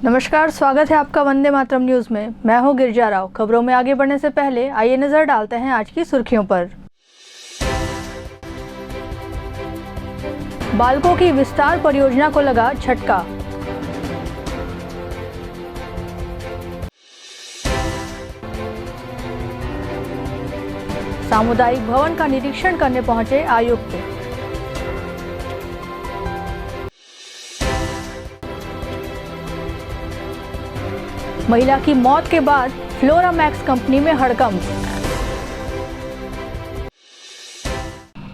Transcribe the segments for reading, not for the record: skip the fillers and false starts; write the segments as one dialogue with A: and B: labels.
A: नमस्कार, स्वागत है आपका वंदे मातरम न्यूज में। मैं हूं गिरजा राव। खबरों में आगे बढ़ने से पहले आइए नजर डालते हैं आज की सुर्खियों पर। बाल्को की विस्तार परियोजना को लगा झटका। सामुदायिक भवन का निरीक्षण करने पहुंचे आयुक्त। महिला की मौत के बाद फ्लोरामैक्स कंपनी में हड़कंप।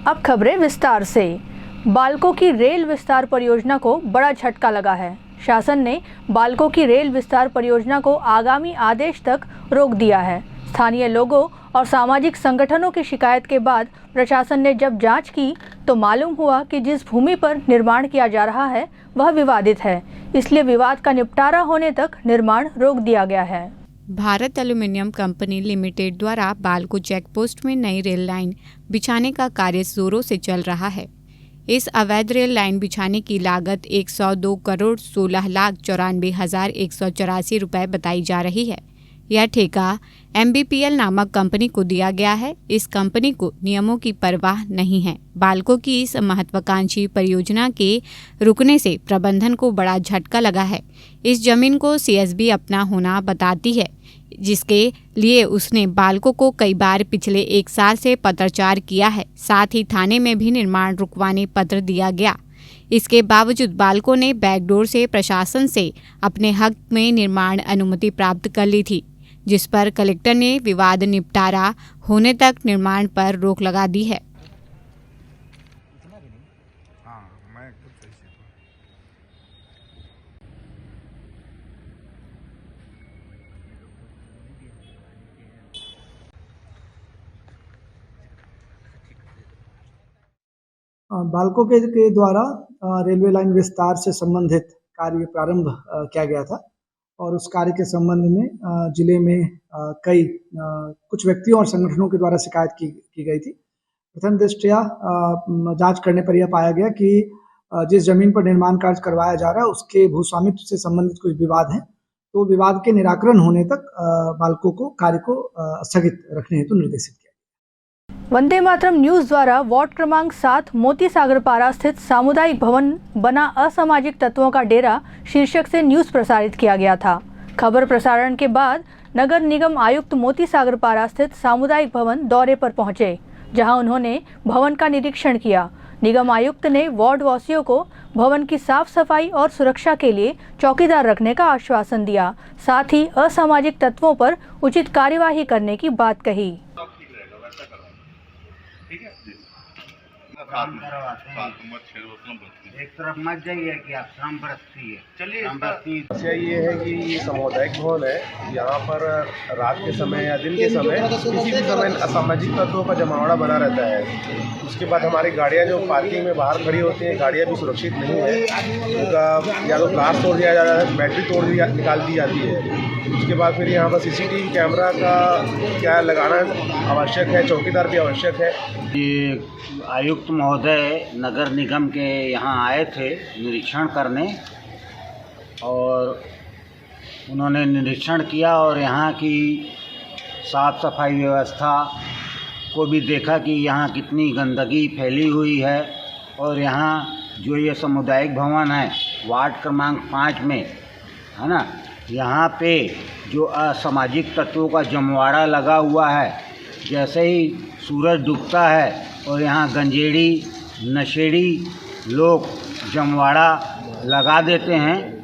A: अब खबरें विस्तार से। बाल्को की रेल विस्तार परियोजना को बड़ा झटका लगा है। शासन ने बाल्को की रेल विस्तार परियोजना को आगामी आदेश तक रोक दिया है। स्थानीय लोगों और सामाजिक संगठनों की शिकायत के बाद प्रशासन ने जब जांच की तो मालूम हुआ कि जिस भूमि पर निर्माण किया जा रहा है वह विवादित है, इसलिए विवाद का निपटारा होने तक निर्माण रोक दिया गया है।
B: भारत एल्यूमिनियम कंपनी लिमिटेड द्वारा बाल्को चेकपोस्ट में नई रेल लाइन बिछाने का कार्य जोरों से चल रहा है। इस अवैध रेल लाइन बिछाने की लागत 102 करोड़ 16,94,184 रुपये बताई जा रही है। यह ठेका MBPL नामक कंपनी को दिया गया है। इस कंपनी को नियमों की परवाह नहीं है। बाल्को की इस महत्वाकांक्षी परियोजना के रुकने से प्रबंधन को बड़ा झटका लगा है। इस जमीन को CSB अपना होना बताती है, जिसके लिए उसने बाल्को को कई बार पिछले 1 साल से पत्राचार किया है। साथ ही थाने में भी निर्माण रुकवाने पत्र दिया गया। इसके बावजूद बाल्को ने बैकडोर से प्रशासन से अपने हक में निर्माण अनुमति प्राप्त कर ली थी, जिस पर कलेक्टर ने विवाद निपटारा होने तक निर्माण पर रोक लगा दी है।
C: बाल्को के द्वारा रेलवे लाइन विस्तार से संबंधित कार्य प्रारंभ किया गया था और उस कार्य के संबंध में जिले में कई कुछ व्यक्तियों और संगठनों के द्वारा शिकायत की गई थी। प्रथम दृष्टया जांच करने पर यह पाया गया कि जिस जमीन पर निर्माण कार्य करवाया जा रहा है उसके भूस्वामित्व से संबंधित कुछ विवाद हैं, तो विवाद के निराकरण होने तक बाल्को को कार्य को स्थगित रखने हेतु निर्देशित किया।
A: वंदे मातरम न्यूज द्वारा वार्ड क्रमांक 7 मोती सागर पारा स्थित सामुदायिक भवन बना असामाजिक तत्वों का डेरा शीर्षक से न्यूज प्रसारित किया गया था। खबर प्रसारण के बाद नगर निगम आयुक्त मोती सागर पारा स्थित सामुदायिक भवन दौरे पर पहुंचे, जहां उन्होंने भवन का निरीक्षण किया। निगम आयुक्त ने वार्ड वासियों को भवन की साफ सफाई और सुरक्षा के लिए चौकीदार रखने का आश्वासन दिया। साथ ही असामाजिक तत्वों पर उचित कार्यवाही करने की बात कही।
D: एक तरफ मत जाइए कि आप श्रम बरतती है। चलिए,
E: समस्या ये है कि ये सामुदायिक भवन है, यहाँ पर रात के समय या दिन के समय किसी भी समय असामाजिक तत्वों का जमावड़ा बना रहता है। उसके बाद हमारी गाड़ियाँ जो पार्किंग में बाहर खड़ी होती हैं, गाड़ियाँ भी सुरक्षित नहीं है। उनका या तो ग्लास तोड़ दिया जा रहा है, बैटरी निकाल दी जाती है। उसके बाद फिर यहाँ पर CCTV कैमरा का क्या लगाना आवश्यक है, चौकीदार भी आवश्यक है।
D: ये आयुक्त महोदय नगर निगम के यहाँ आए थे निरीक्षण करने, और उन्होंने निरीक्षण किया और यहाँ की साफ सफाई व्यवस्था को भी देखा कि यहाँ कितनी गंदगी फैली हुई है। और यहाँ जो ये सामुदायिक भवन है वार्ड क्रमांक 5 में है ना, यहाँ पे जो असामाजिक तत्वों का जमवाड़ा लगा हुआ है। जैसे ही सूरज डूबता है और यहाँ गंजेड़ी नशेड़ी लोग जमवाड़ा लगा देते हैं,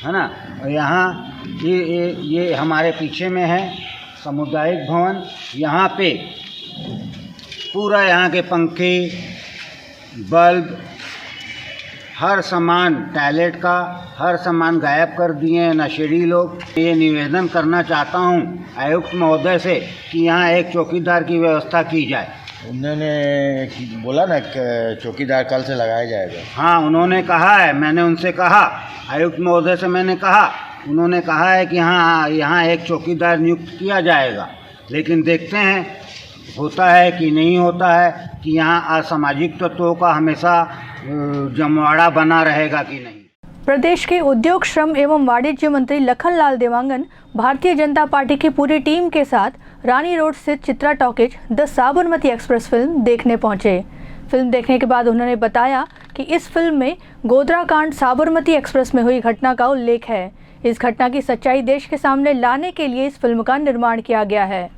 D: है ना। और यहाँ ये हमारे पीछे में है सामुदायिक भवन। यहाँ पे पूरा यहाँ के पंखे, बल्ब, हर सामान, टॉयलेट का हर सामान गायब कर दिए हैं नशेड़ी लोग। ये निवेदन करना चाहता हूँ आयुक्त महोदय से कि यहाँ एक चौकीदार की व्यवस्था की जाए।
F: उन्होंने बोला ना कि चौकीदार कल से लगाया जाएगा।
D: हाँ, उन्होंने कहा है, मैंने उनसे कहा, आयुक्त महोदय से मैंने कहा, उन्होंने कहा है कि हाँ यहाँ एक चौकीदार नियुक्त किया जाएगा। लेकिन देखते हैं होता है कि नहीं होता है, कि यहाँ असामाजिक तत्वों का हमेशा जमवाड़ा बना रहेगा कि नहीं।
A: प्रदेश के उद्योग, श्रम एवं वाणिज्य मंत्री लखनलाल देवांगन भारतीय जनता पार्टी की पूरी टीम के साथ रानी रोड स्थित Chitra talkies the Sabarmati express film देखने पहुंचे। फिल्म देखने के बाद उन्होंने बताया कि इस फिल्म में गोधरा कांड साबरमती एक्सप्रेस में हुई घटना का उल्लेख है। इस घटना की सच्चाई देश के सामने लाने के लिए इस फिल्म का निर्माण किया गया है।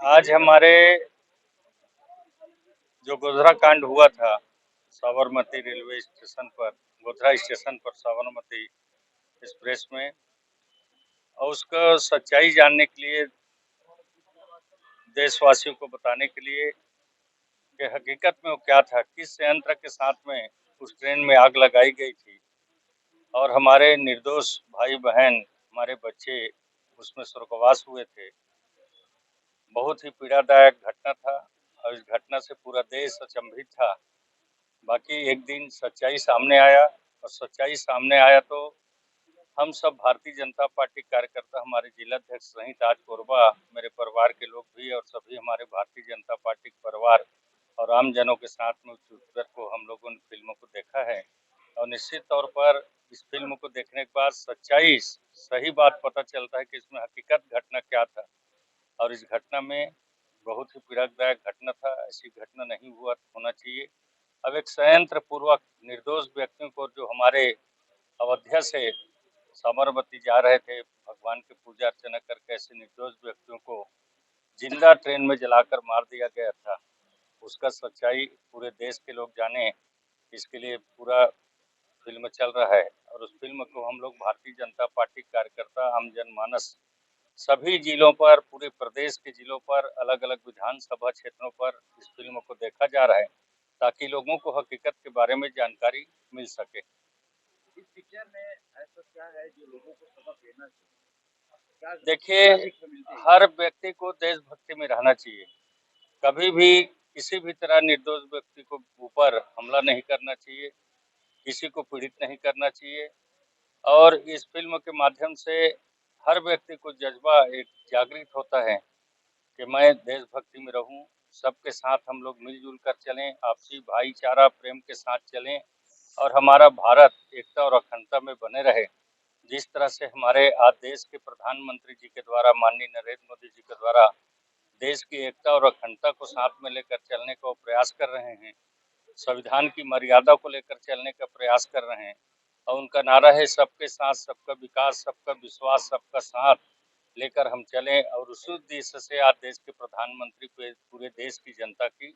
G: आज हमारे जो गोधरा कांड हुआ था साबरमती रेलवे स्टेशन पर, गोधरा स्टेशन पर साबरमती एक्सप्रेस में, और उसका सच्चाई जानने के लिए, देशवासियों को बताने के लिए कि हकीकत में वो क्या था, किस संयंत्र के साथ में उस ट्रेन में आग लगाई गई थी और हमारे निर्दोष भाई बहन, हमारे बच्चे उसमें स्वर्गवास हुए थे। बहुत ही पीड़ादायक घटना था और इस घटना से पूरा देश अचंभित था। बाकी एक दिन सच्चाई सामने आया और सच्चाई सामने आया तो हम सब भारतीय जनता पार्टी कार्यकर्ता, हमारे जिलाध्यक्ष सहित आज कोरबा, मेरे परिवार के लोग भी और सभी हमारे भारतीय जनता पार्टी के परिवार और आम जनों के साथ में उस को हम लोगों ने फिल्मों को देखा है। और निश्चित तौर पर इस फिल्म को देखने के बाद सच्चाई, सही बात पता चलता है कि इसमें हकीकत घटना क्या था। और इस घटना में बहुत ही पीड़ादायक घटना था, ऐसी घटना नहीं होना चाहिए। अब एक संयंत्र पूर्वक निर्दोष व्यक्तियों को, जो हमारे अयोध्या से साबरमती जा रहे थे भगवान की पूजा अर्चना करके, ऐसे निर्दोष व्यक्तियों को जिंदा ट्रेन में जलाकर मार दिया गया था, उसका सच्चाई पूरे देश के लोग जाने, इसके लिए पूरा फिल्म चल रहा है। और उस फिल्म को हम लोग भारतीय जनता पार्टी कार्यकर्ता, आम जनमानस, सभी जिलों पर, पूरे प्रदेश के जिलों पर, अलग अलग विधानसभा क्षेत्रों पर इस फिल्म को देखा जा रहा है ताकि लोगों को हकीकत के बारे में जानकारी मिल सके।
H: इस पिक्चर में ऐसा क्या है जो लोगों को सबक देना चाहिए?
G: देखिए, हर व्यक्ति को देशभक्ति में रहना चाहिए। कभी भी किसी भी तरह निर्दोष व्यक्ति को ऊपर हमला नहीं करना चाहिए, किसी को पीड़ित नहीं करना चाहिए। और इस फिल्म के माध्यम से हर व्यक्ति को जज्बा एक जागृत होता है कि मैं देशभक्ति में रहूं, सबके साथ हम लोग मिलजुल कर चलें, आपसी भाईचारा प्रेम के साथ चलें और हमारा भारत एकता और अखंडता में बने रहे। जिस तरह से हमारे आज देश के प्रधानमंत्री जी के द्वारा, माननीय नरेंद्र मोदी जी के द्वारा देश की एकता और अखंडता को साथ में लेकर चलने का प्रयास कर रहे हैं, संविधान की मर्यादा को लेकर चलने का प्रयास कर रहे हैं और उनका नारा है सबके साथ सबका विकास, सबका विश्वास, सबका साथ लेकर हम चलें। और उस उद्देश्य से आज देश के प्रधानमंत्री पूरे देश की जनता की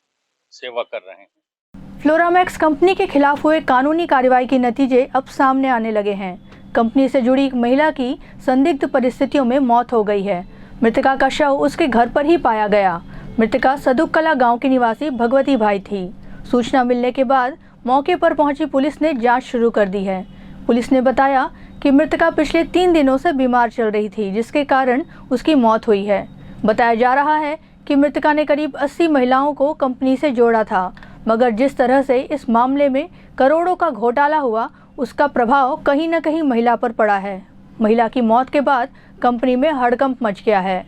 G: सेवा कर रहे हैं।
A: फ्लोरामैक्स कंपनी के खिलाफ हुए कानूनी कार्रवाई के नतीजे अब सामने आने लगे हैं। कंपनी से जुड़ी एक महिला की संदिग्ध परिस्थितियों में मौत हो गई है। मृतका का शव उसके घर पर ही पाया गया। मृतका सदुकला गांव की निवासी भगवती भाई थी। सूचना मिलने के बाद मौके पर पहुंची पुलिस ने जांच शुरू कर दी है। पुलिस ने बताया कि मृतका पिछले 3 दिनों से बीमार चल रही थी, जिसके कारण उसकी मौत हुई है। बताया जा रहा है कि मृतका ने करीब 80 महिलाओं को कंपनी से जोड़ा था, मगर जिस तरह से इस मामले में करोड़ों का घोटाला हुआ, उसका प्रभाव कहीं न कहीं महिला पर पड़ा है। महिला की मौत के बाद कंपनी में हड़कंप मच गया है।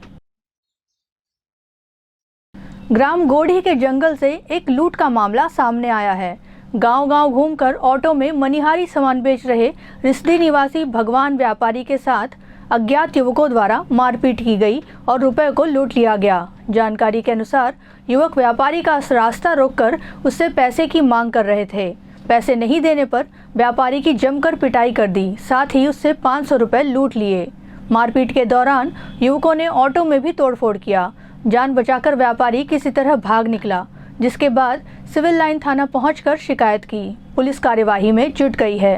A: ग्राम गोढ़ी के जंगल से एक लूट का मामला सामने आया है। गांव-गांव घूमकर ऑटो में मनिहारी सामान बेच रहे रिसदी निवासी भगवान व्यापारी के साथ अज्ञात युवकों द्वारा मारपीट की गई और रुपए को लूट लिया गया। जानकारी के अनुसार युवक व्यापारी का रास्ता रोककर उससे पैसे की मांग कर रहे थे। पैसे नहीं देने पर व्यापारी की जमकर पिटाई कर दी, साथ ही उससे 500 रुपए लूट लिए। मारपीट के दौरान युवकों ने ऑटो में भी तोड़फोड़ किया। जान बचाकर व्यापारी किसी तरह भाग निकला, जिसके बाद सिविल लाइन थाना पहुंचकर शिकायत की। पुलिस कार्यवाही में जुट गई है।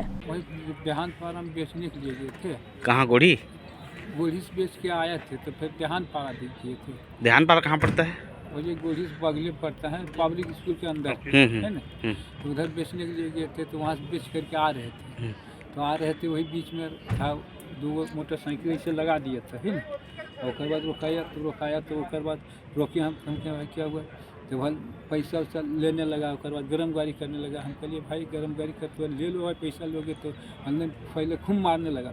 I: देहान फार्म बेचने के लिए गए थे।
H: कहाँ गोढ़ी?
I: गोढ़ी से बेच के आए थे तो फिर देहान पारा दिए थे।
H: देहान पारा कहाँ पड़ता है?
I: वो ये गोढ़ी से बगले पड़ता है, पब्लिक स्कूल के अंदर है ना। तो उधर बेचने के लिए गए थे तो वहाँ से बेच करके आ रहे थे। तो आ रहे थे, वही बीच में था 2 मोटरसाइकिल ऐसे लगा दिया था, है ना। और बाद रोकाया तो उसके बाद रोके हम क्या हुआ, तो वह पैसा वैसा लेने लगा। उसके बाद गर्म गाड़ी करने लगा। हम कहिए भाई गर्म गाड़ी कर तो ले लो, पैसा लोगे तो हमने पहले खूब मारने लगा।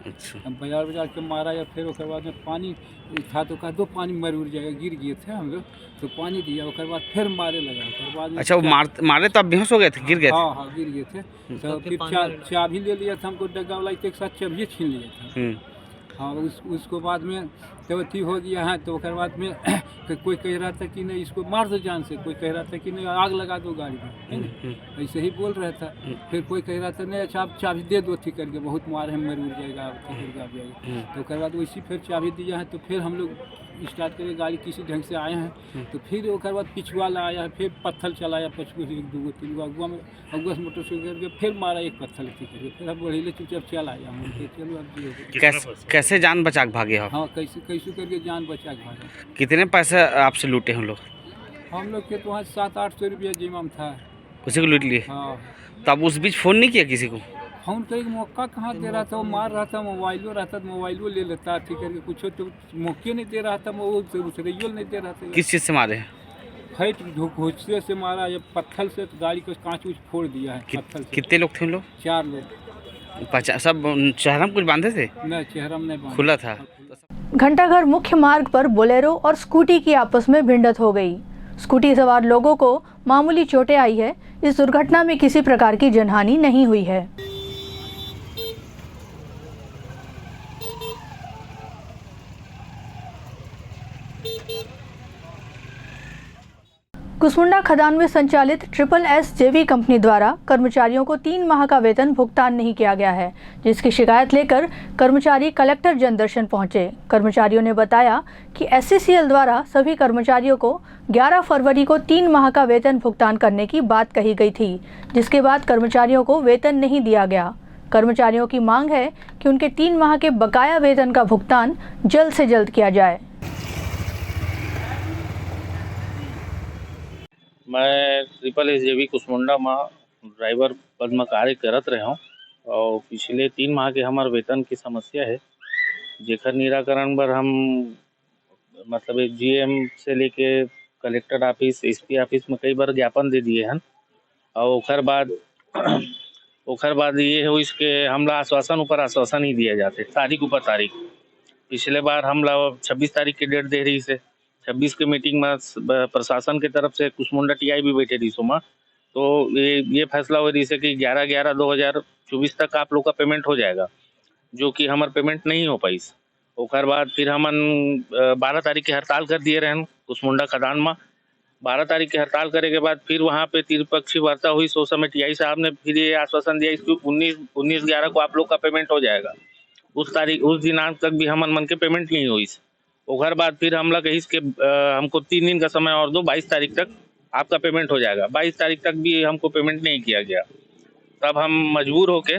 J: अच्छा
I: हम बाजार के मारा या फिर ओकर बाद में पानी था तो कहा दो पानी मर उड़ जाएगा, गिर गए थे हम लोग तो पानी दिया, ओकर बाद फिर मारे लगा, ओकर बाद में
J: अच्छा, वो मारे तो आप बेहोश हो गए थे, गिर गए थे?
I: हाँ गिर गए थे। तो फिर चाबी ले लिया था, हमको डग्गा वाला के साथ चाबी छीन लिया था। हाँ उसको बाद में तो अथी हो गया है, तो ओकर बाद में कोई कह रहा था कि नहीं इसको मार दो जान से, कोई कह रहा था कि नहीं आग लगा दो गाड़ी में, है ना, ऐसे ही बोल रहा था। फिर कोई कह रहा था नहीं अच्छा आप चाबी दे दो ठीक करके, बहुत मारे हैं मर उड़ जाएगा जाएगा। तो ओकर बाद वैसी फिर चाबी दिया है, तो फिर हम लोग स्टार्ट करके गाड़ी किसी ढंग से आए हैं। तो फिर ओकर बाद पिछुआ आया, फिर पत्थर चलाया, पछुआ से 2 3 अगुआ से मोटरसाइकिल करके फिर मारा एक पत्थर करके, फिर हम बढ़ेले चुपचाप चल आया हम, चलो अब
J: कैसे जान बचा के भागे आप?
I: हाँ कैसे करके जान बचा के भागे।
J: कितने पैसे आपसे लूटे हम लोग?
I: हम लोग के तो वहाँ 700-800 रुपया जिम्मा था,
J: उसी को लूट लिए?
I: हाँ।
J: तब उस बीच फ़ोन नहीं किया किसी को?
I: फ़ोन करके मौका कहाँ दे रहा था, वो मार रहा था, मोबाइलो रहता तो मोबाइलो ले लेता ठीक करके, कुछ तो मौके नहीं दे रहा था, वो उसरियो नहीं दे रहा था।
J: किस चीज़ से मारे हैं?
I: फाइट घोंसले से मारा या पत्थर से, तो गाड़ी को कांच उच फोड़ दिया है पत्थर से।
J: कितने लोग थे हम लोग?
I: 4 लोग।
J: सब चेहरा में कुछ बांधे थे?
I: नहीं, चेहरा में नहीं,
J: खुला था।
A: घंटाघर मुख्य मार्ग पर बोलेरो और स्कूटी की आपस में भिड़ंत हो गई। स्कूटी सवार लोगों को मामूली चोटें आई है। इस दुर्घटना में किसी प्रकार की जनहानि नहीं हुई है। कुसमुंडा खदान में संचालित SSS जेवी कंपनी द्वारा कर्मचारियों को 3 माह का वेतन भुगतान नहीं किया गया है, जिसकी शिकायत लेकर कर्मचारी कलेक्टर जनदर्शन पहुंचे। कर्मचारियों ने बताया कि SCCL द्वारा सभी कर्मचारियों को 11 फरवरी को 3 माह का वेतन भुगतान करने की बात कही गई थी, जिसके बाद कर्मचारियों को वेतन नहीं दिया गया। कर्मचारियों की मांग है कि उनके 3 माह के बकाया वेतन का भुगतान जल्द से जल्द किया जाए।
K: मैं SSS जेवी कुसमुंडा में ड्राइवर पद में कार्य करत रहे हूँ और पिछले 3 माह के हमारे वेतन की समस्या है, जेकर निराकरण पर हम मतलब एक GM से लेके कलेक्टर ऑफिस SP ऑफिस में कई बार ज्ञापन दे दिए हैं। और ओकर बाद ये हो इसके हमला आश्वासन ऊपर आश्वासन ही दिए जाते, तारीख ऊपर तारीख। पिछले बार हमला 26 तारीख की डेट दे रही से 26 के मीटिंग में प्रशासन की तरफ से कुसमुंडा TI भी बैठे रही सोमा, तो ये फैसला हो रही है कि 11/11/2024 तक आप लोग का पेमेंट हो जाएगा, जो कि हमार पेमेंट नहीं हो पाई। ओकर बाद फिर हमन 12 तारीख की हड़ताल कर दिए रहन कुसमुंडा खदान में। 12 तारीख की हड़ताल करे के बाद फिर वहाँ पे त्रिपक्षीय वार्ता हुई। सो समय TI साहब ने फिर ये आश्वासन दिया कि 19/11 को आप लोग का पेमेंट हो जाएगा। उस दिनांक तक भी हमन मन के पेमेंट नहीं हुई। ओकर बाद फिर हमला कही कि हमको 3 दिन का समय और दो, 22 तारीख तक आपका पेमेंट हो जाएगा। 22 तारीख तक भी हमको पेमेंट नहीं किया गया। तब हम मजबूर होके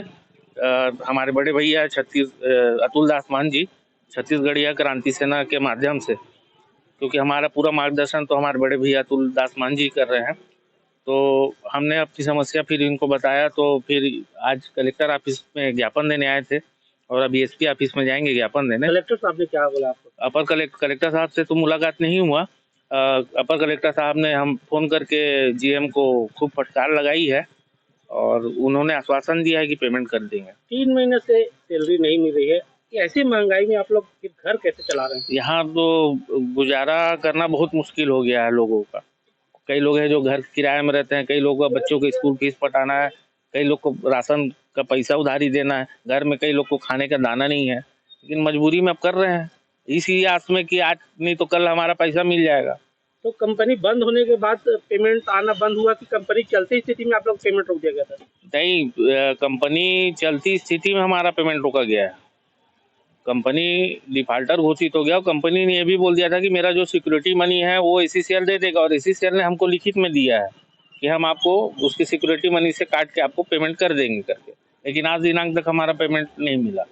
K: हमारे बड़े भैया अतुल दास मान जी छत्तीसगढ़िया क्रांति सेना के माध्यम से, क्योंकि हमारा पूरा मार्गदर्शन तो हमारे बड़े भैया अतुल दास मान जी कर रहे हैं, तो हमने अपनी समस्या फिर इनको बताया। तो फिर आज कलेक्टर ऑफिस में ज्ञापन देने आए थे और अभी SP ऑफिस में जाएंगे ज्ञापन देने।
H: कलेक्टर साहब ने क्या बोला आपको?
K: अपर कलेक्टर साहब से तो मुलाकात नहीं हुआ। अपर कलेक्टर साहब ने हम फोन करके GM को खूब फटकार लगाई है और उन्होंने आश्वासन दिया है कि पेमेंट कर देंगे।
H: 3 महीने से सैलरी नहीं मिल रही है, ऐसी महंगाई में आप लोग फिर घर कैसे चला रहे हैं?
K: यहाँ तो गुजारा करना बहुत मुश्किल हो गया है लोगों का। कई लोग हैं जो घर किराए में रहते हैं, कई लोगों का बच्चों को स्कूल फीस पटाना है, कई लोग को राशन का पैसा उधारी देना है, घर में कई लोग को खाने का दाना नहीं है, लेकिन मजबूरी में अब कर रहे हैं इसी आस में कि आज नहीं तो कल हमारा पैसा मिल जाएगा।
H: तो कंपनी बंद होने के बाद पेमेंट आना बंद हुआ कि कंपनी चलती स्थिति में आप लोग पेमेंट रोक दिया गया था?
K: नहीं, कंपनी चलती स्थिति में हमारा पेमेंट रोका गया है। कंपनी डिफाल्टर घोषित हो गया और कंपनी ने ये भी बोल दिया था कि मेरा जो सिक्योरिटी मनी है वो SCCL दे देगा, और SCCL ने हमको लिखित में दिया है कि हम आपको उसकी सिक्योरिटी मनी से काट के आपको पेमेंट कर देंगे करके, लेकिन आज दिनांक तक हमारा पेमेंट नहीं मिला।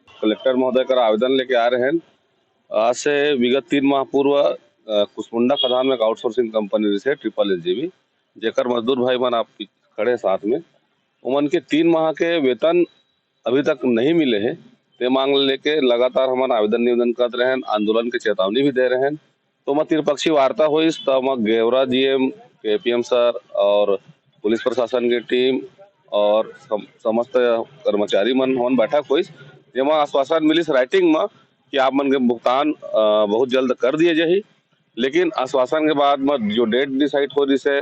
L: कलेक्टर महोदय का आवेदन लेके आ रहे हैं। आज से विगत 3 माह पूर्व कुसमुंडा खदान में एक आउटसोर्सिंग कंपनी से SSS जेवी जेकर मजदूर भाई मन आप खड़े साथ में, उमन के 3 माह के वेतन अभी तक नहीं मिले हैं। ते मांग लेके लगातार हमारा आवेदन निवेदन कर रहे हैं, आंदोलन की चेतावनी भी दे रहे हैं। तो मैं त्रिपक्षीय वार्ता हुई तब मैं गेवरा GM KPM सर और पुलिस प्रशासन की टीम और समस्त कर्मचारी मन बैठक हुई। जेमा आश्वासन मिली राइटिंग में कि आप मन के भुगतान बहुत जल्द कर दिए जाही। लेकिन आश्वासन के बाद में जो डेट डिसाइड हो रही से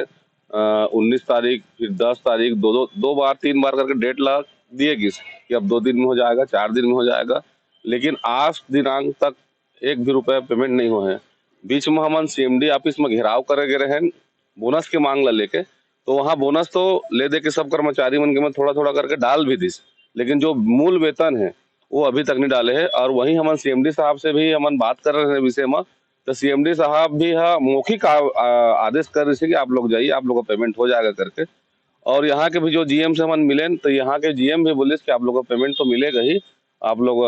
L: 19 तारीख फिर 10 तारीख दो बार 3 बार करके डेट ला दिए गई कि अब 2 दिन में हो जाएगा, 4 दिन में हो जाएगा। लेकिन आज दिनांक तक 1 भी रुपया पेमेंट नहीं हुए हैं। बीच में हम CMD ऑफिस में घेराव करे गए रहे बोनस के मांग ला लेके, तो वहाँ बोनस तो ले दे के सब कर्मचारी मन के में थोड़ा थोड़ा करके डाल भी दी, लेकिन जो मूल वेतन है वो अभी तक नहीं डाले है। और वहीं हम CMD साहब से भी हम बात कर रहे हैं विषय में, तो CMD साहब भी मौखिक आदेश कर रहे थे कि आप लोग जाइए, आप लोग का पेमेंट हो जाएगा करके। और यहाँ के भी जो GM से हम मिले तो यहाँ के GM भी बोले कि आप लोग का पेमेंट तो मिलेगा ही, आप लोग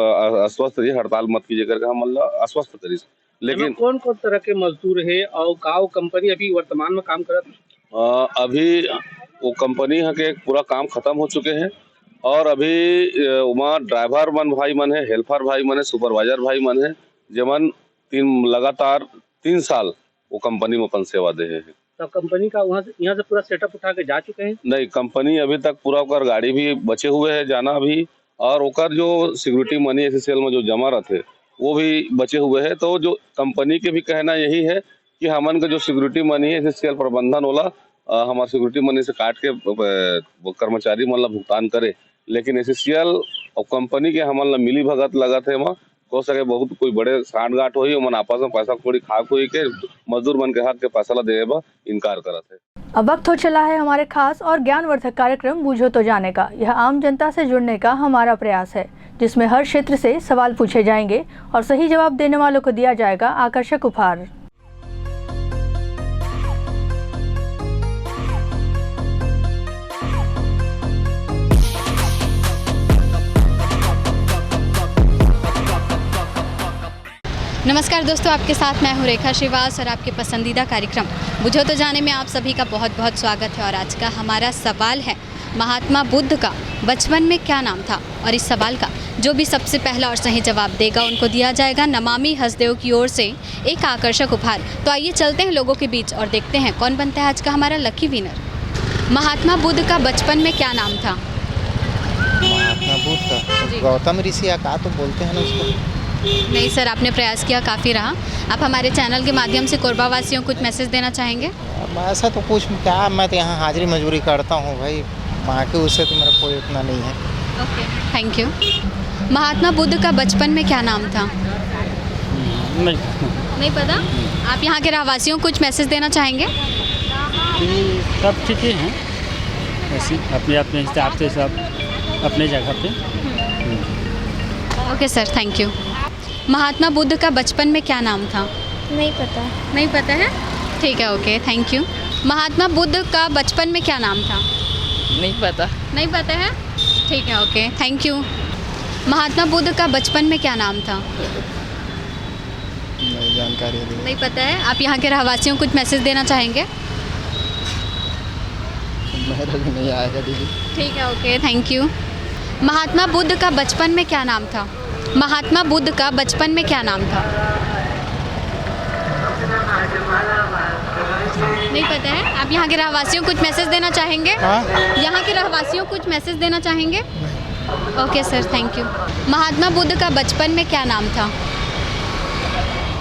L: अस्वस्थ रहिए, हड़ताल मत कीजिए करके हम आश्वस्त करी। लेकिन
K: कौन कौन तरह के मजदूर है और काव कंपनी अभी वर्तमान में काम करत?
L: अभी वो कंपनी के पूरा काम खत्म हो चुके हैं और अभी वहाँ ड्राइवर भाई मन है, हेल्पर भाई मन है, सुपरवाइजर भाई मन है, जमन लगातार 3 साल वो कंपनी में अपन सेवा दे हैं।
K: तो कंपनी का यहाँ से पूरा सेटअप उठा के जा चुके हैं?
L: नहीं, कंपनी अभी तक पूरा ओकर गाड़ी भी बचे हुए है जाना भी, और ओकर जो सिक्योरिटी मनी SSL में जो जमा रहते वो भी बचे हुए है। तो जो कंपनी के भी कहना यही है कि हमन का जो सिक्योरिटी मनी है SSL प्रबंधन होला हमारे सिक्योरिटी मनी से काट के कर्मचारी मन ला भुगतान करे। लेकिन SSL और कंपनी के हमन ला मिली भगत लगत है, वहाँ हो सके बहुत कोई बड़े सांठ गांठ हो मन आपस में पैसा थोड़ी खाक हुई के मजदूर मन के हाथ के पैसा ला देवे इनकार करत है।
A: अब वक्त हो चला है हमारे खास और ज्ञानवर्धक कार्यक्रम बूझो तो जाने का। यह आम जनता से जुड़ने का हमारा प्रयास है, जिसमें हर क्षेत्र से सवाल पूछे जाएंगे और सही जवाब देने वालों को दिया जाएगा आकर्षक उपहार।
M: नमस्कार दोस्तों, आपके साथ मैं हूँ रेखा श्रीवास और आपके पसंदीदा कार्यक्रम बूझो तो जाने में आप सभी का बहुत बहुत स्वागत है। और आज का हमारा सवाल है, महात्मा बुद्ध का बचपन में क्या नाम था? और इस सवाल का जो भी सबसे पहला और सही जवाब देगा उनको दिया जाएगा नमामि हसदेव की ओर से एक आकर्षक उपहार। तो आइए चलते हैं लोगों के बीच और देखते हैं कौन बनता है आज का हमारा लकी विनर। महात्मा बुद्ध का बचपन में क्या नाम था?
N: महात्मा बुद्ध का गौतम ऋषि या का तो बोलते हैं ना उसको।
M: नहीं सर, आपने प्रयास किया, काफ़ी रहा। आप हमारे चैनल के माध्यम से कोरबा वासियों को कुछ मैसेज देना चाहेंगे?
N: ऐसा तो कुछ क्या, मैं तो यहाँ हाजिरी मजबूरी करता हूँ भाई, बाकी उससे तो मेरा कोई उतना नहीं है।
M: Okay, thank you. Mahatma Buddha का बचपन में क्या नाम था? नहीं पता? आप यहाँ के रहवासियों को कुछ मैसेज देना चाहेंगे?
O: सब ठीक हैं, ऐसी अपने अपने हिसाब से सब अपने जगह पे।
M: Okay sir, thank you. Mahatma Buddha का बचपन में क्या नाम था?
P: नहीं पता।
M: नहीं पता है? ठीक है, okay, thank you. Mahatma Buddha का बचपन में क्या नाम था?
Q: नहीं पता।
M: नहीं पता है? ठीक है, okay, thank you. Mahatma Buddha का बचपन में क्या नाम था?
N: नहीं जानकारी है।
M: नहीं पता है? आप यहाँ के रहवासियों को कुछ मैसेज देना चाहेंगे?
N: मेरा भी नहीं आएगा दीदी।
M: ठीक है, okay, thank you. Mahatma Buddha का बचपन में क्या नाम था? महात्मा बुद्ध का बचपन में क्या नाम था? नहीं पता है? आप यहाँ के रहवासियों को कुछ मैसेज देना चाहेंगे? यहाँ के रहवासियों को कुछ मैसेज देना चाहेंगे? Okay sir, thank you. Mahatma Buddha का बचपन में क्या नाम था?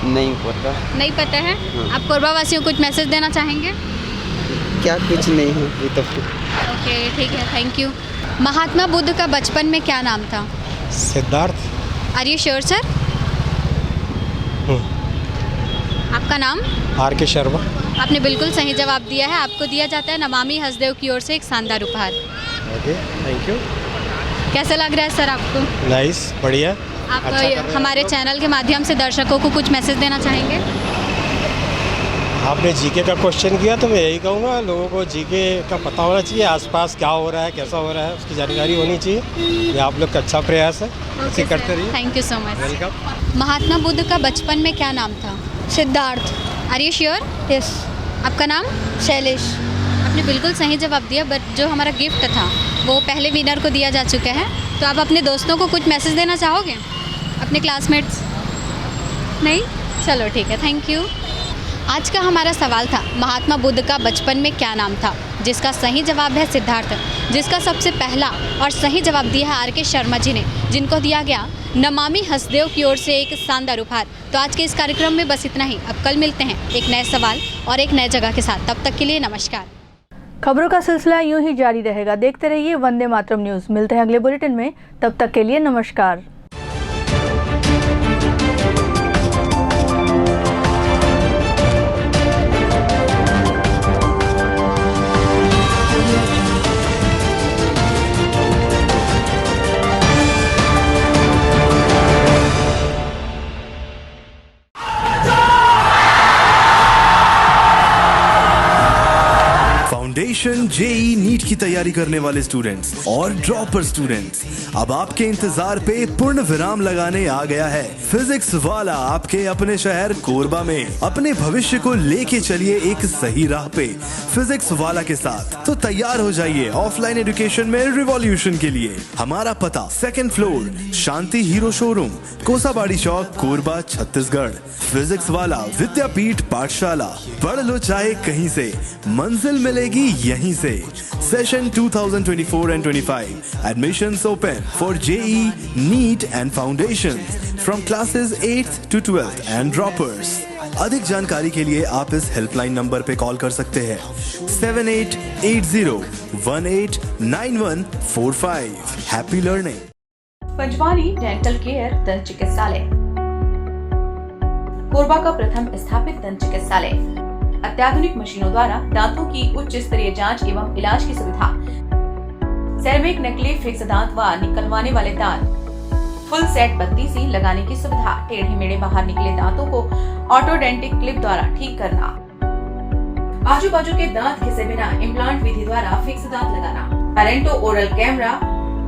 R: नहीं पता।
M: नहीं पता है? आप कोरबा वासियों को कुछ मैसेज देना चाहेंगे?
R: क्या कुछ नहीं है ये तो।
M: ओके, ठीक है, थैंक यू। महात्मा बुद्ध का बचपन में क्या नाम था?
S: Siddharth.
M: Are you sure sir? आपका नाम?
S: RK शर्मा।
M: आपने बिल्कुल सही जवाब दिया है। आपको दिया जाता है नमामि हसदेव की ओर से एक शानदार उपहार।
S: Okay, thank you.
M: कैसा लग रहा है सर आपको?
S: नाइस, बढ़िया।
M: आप हमारे चैनल के माध्यम से दर्शकों को कुछ मैसेज देना चाहेंगे?
S: आपने जीके का क्वेश्चन किया तो मैं यही कहूँगा, लोगों को जीके का पता होना चाहिए, आसपास क्या हो रहा है, कैसा हो रहा है, उसकी जानकारी होनी चाहिए। ये आप लोग का अच्छा प्रयास है, इसे करते रहिए।
M: Thank you so much.
S: Welcome.
M: Mahatma Buddha का बचपन में क्या नाम था?
P: Siddharth.
M: Are you sure?
P: Yes.
M: आपका नाम?
P: शैलेश।
M: आपने बिल्कुल सही जवाब दिया, बट जो हमारा गिफ्ट था वो पहले विनर को दिया जा चुका है। तो आप अपने दोस्तों को कुछ मैसेज देना चाहोगे? अपने क्लासमेट्स? नहीं? चलो ठीक है, थैंक यू। आज का हमारा सवाल था, महात्मा बुद्ध का बचपन में क्या नाम था? जिसका सही जवाब है सिद्धार्थ, जिसका सबसे पहला और सही जवाब दिया है आर के शर्मा जी ने, जिनको दिया गया नमामि हसदेव की ओर से एक शानदार उपहार। तो आज के इस कार्यक्रम में बस इतना ही। अब कल मिलते हैं एक नए सवाल और एक नए जगह के साथ। तब तक के लिए नमस्कार।
A: खबरों का सिलसिला यूं ही जारी रहेगा। देखते रहिए वंदे मातरम न्यूज़। मिलते हैं अगले बुलेटिन में, तब तक के लिए नमस्कार।
Q: फाउंडेशन जेई नीट की तैयारी करने वाले स्टूडेंट्स और ड्रॉपर स्टूडेंट्स, अब आपके इंतजार पे पूर्ण विराम लगाने आ गया है फिजिक्स वाला आपके अपने शहर कोरबा में। अपने भविष्य को लेके चलिए एक सही राह पे फिजिक्स वाला के साथ। तो तैयार हो जाइए ऑफलाइन एजुकेशन में रिवॉल्यूशन के लिए। हमारा पता 2nd फ्लोर शांति हीरो शोरूम, कोसाबाड़ी चौक, कोरबा, छत्तीसगढ़। फिजिक्स वाला विद्यापीठ पाठशाला, पढ़ लो चाहे कहीं से, मंजिल मिलेगी यहीं से। Session 2024 and 25 admissions open for JEE, NEET and Foundations from classes 8th to 12th and droppers। अधिक जानकारी के लिए आप इस हेल्पलाइन नंबर पे कॉल कर सकते हैं 7880189145। Happy learning.
T: Panjwani dental care दंत चिकित्सालय, कोरबा का प्रथम स्थापित दंत चिकित्सालय। अत्याधुनिक मशीनों द्वारा दांतों की उच्च स्तरीय जांच एवं इलाज की सुविधा। सेरेमिक नकली फिक्स दांत व निकलवाने वाले दांत, फुल सेट बत्ती सी लगाने की सुविधा। टेढ़े मेढ़े बाहर निकले दांतों को ऑर्थोडेंटिक क्लिप द्वारा ठीक करना। आजू बाजू के दांत घिसे बिना इम्प्लांट विधि द्वारा फिक्स दांत लगाना। पेरेंटो ओरल कैमरा,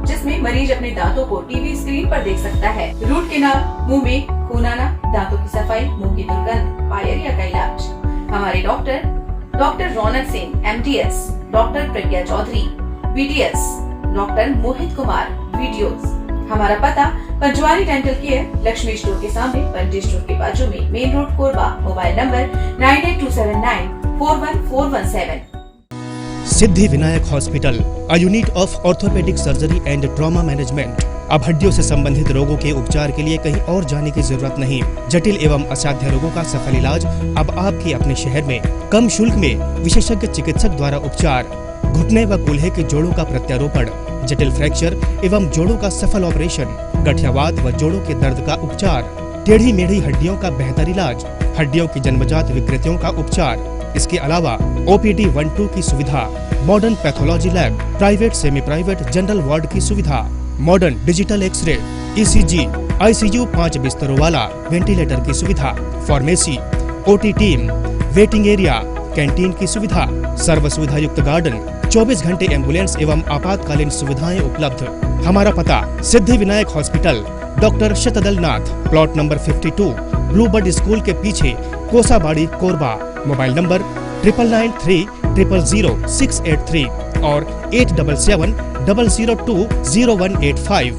T: जिसमें मरीज अपने दांतों को टीवी स्क्रीन पर देख सकता है। रूट कैनाल, मुंह में खून आना, दांतों की सफाई, मुंह की दुर्गंध, पायरिया का इलाज। हमारे डॉक्टर रौनक सिंह MDS, डॉक्टर प्रज्ञा Chaudhary BDS, doctor Mohit Kumar VDOs। हमारा पता Panjwani dental care, Lakshmi store के सामने, पंटी स्टोर के बाजू में, main road Korba. Mobile number 9827941417।
U: Siddhi Vinayak hospital, a unit of orthopaedic surgery and trauma management. अब हड्डियों से संबंधित रोगों के उपचार के लिए कहीं और जाने की जरूरत नहीं। जटिल एवं असाध्य रोगों का सफल इलाज अब आपके अपने शहर में। कम शुल्क में विशेषज्ञ चिकित्सक द्वारा उपचार। घुटने व कूल्हे के जोड़ों का प्रत्यारोपण, जटिल फ्रैक्चर एवं जोड़ों का सफल ऑपरेशन, गठियावात व जोड़ों के दर्द का उपचार, टेढ़ी मेढ़ी हड्डियों का बेहतर इलाज, हड्डियों की जन्मजात विकृतियों का उपचार। इसके अलावा OPD 1-2 की सुविधा, modern pathology lab, private semi private general ward की सुविधा, modern digital X-ray, ECG, ICU 5 बिस्तरों वाला वेंटिलेटर की सुविधा, pharmacy, OT team, waiting area, canteen की सुविधा, सर्व सुविधा युक्त गार्डन, 24 घंटे एम्बुलेंस एवं आपातकालीन सुविधाएं उपलब्ध। हमारा पता सिद्धि विनायक हॉस्पिटल, डॉक्टर शतदल नाथ, प्लॉट नंबर 52, ब्लूबर्ड स्कूल के पीछे, कोसाबाड़ी, कोरबा। मोबाइल नंबर 9993000683 और 8770020185।